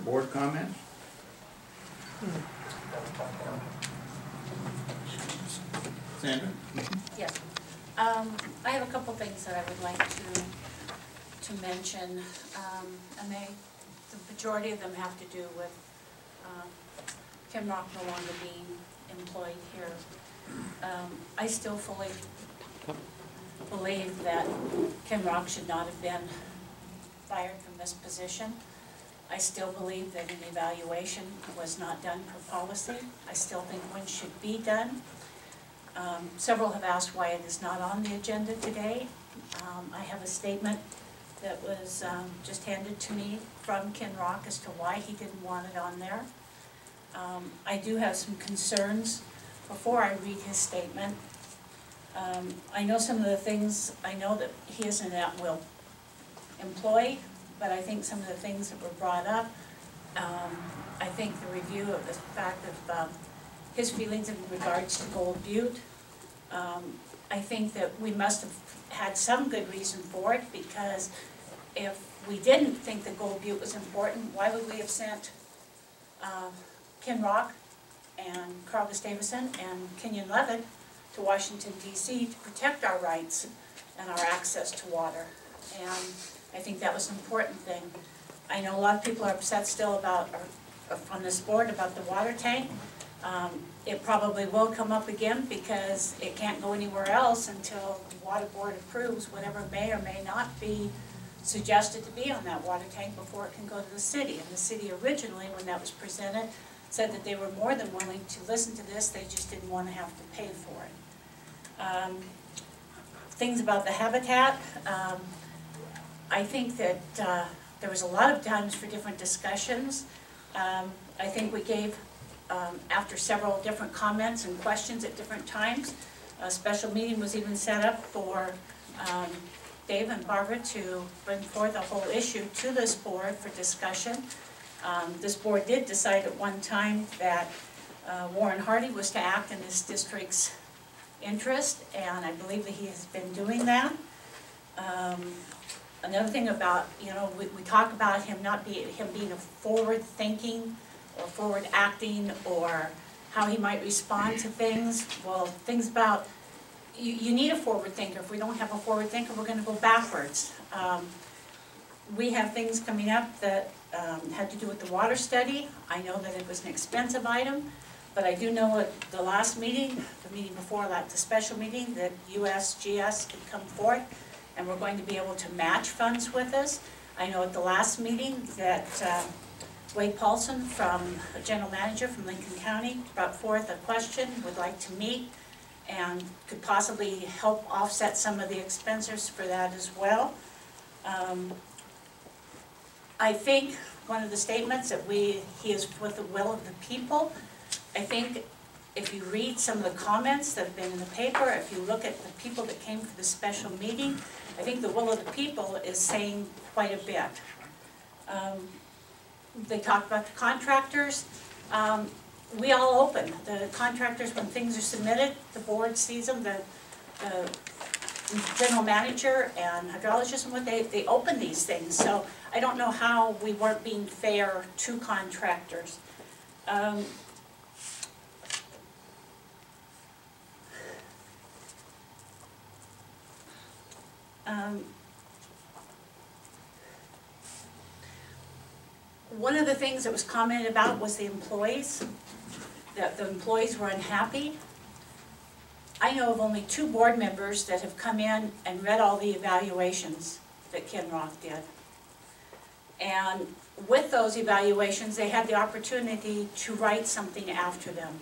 board comments? Sandra? Yes. I have a couple things that I would like to mention. The majority of them have to do with Kim Rock no longer being employed here. I still fully believe that Kim Rock should not have been fired from this position. I still believe that an evaluation was not done per policy. I still think one should be done. Several have asked why it is not on the agenda today. I have a statement that was just handed to me from Ken Rock as to why he didn't want it on there. I do have some concerns before I read his statement. I know some of the things, I know that he is an at-will employee, but I think some of the things that were brought up, I think the review of the fact of his feelings in regards to Gold Butte, I think that we must have had some good reason for it, because if we didn't think that Gold Butte was important, why would we have sent Ken Rock and Carl Gustavson and Kenyon Levitt to Washington, D.C. to protect our rights and our access to water? And I think that was an important thing. I know a lot of people are upset still about, on this board, about the water tank. It probably will come up again because it can't go anywhere else until the water board approves whatever may or may not be suggested to be on that water tank before it can go to the city. And the city originally, when that was presented, said that they were more than willing to listen to this, they just didn't want to have to pay for it. Things about the habitat, I think that there was a lot of times for different discussions. I think we gave, after several different comments and questions at different times, a special meeting was even set up for Dave and Barbara to bring forth a whole issue to this board for discussion. This board did decide at one time that Warren Hardy was to act in his district's interest, and I believe that he has been doing that. Another thing about, you know, we talk about him being a forward-thinking or forward-acting, or how he might respond to things. Well, things about, you need a forward thinker. If we don't have a forward thinker, we're going to go backwards. We have things coming up that had to do with the water study. I know that it was an expensive item, but I do know at the last meeting, the meeting before that, the special meeting, that USGS could come forth and we're going to be able to match funds with us. I know at the last meeting that Wade Paulson, from a general manager from Lincoln County, brought forth a question, would like to meet, and could possibly help offset some of the expenses for that as well. I think one of the statements that he is with the will of the people. I think if you read some of the comments that have been in the paper, if you look at the people that came for the special meeting, I think the will of the people is saying quite a bit. They talked about the contractors. We all open. The contractors, when things are submitted, the board sees them, the general manager and hydrologist, and what they open these things. So I don't know how we weren't being fair to contractors. One of the things that was commented about was the employees, that the employees were unhappy. I know of only 2 board members that have come in and read all the evaluations that Ken Roth did. And with those evaluations, they had the opportunity to write something after them.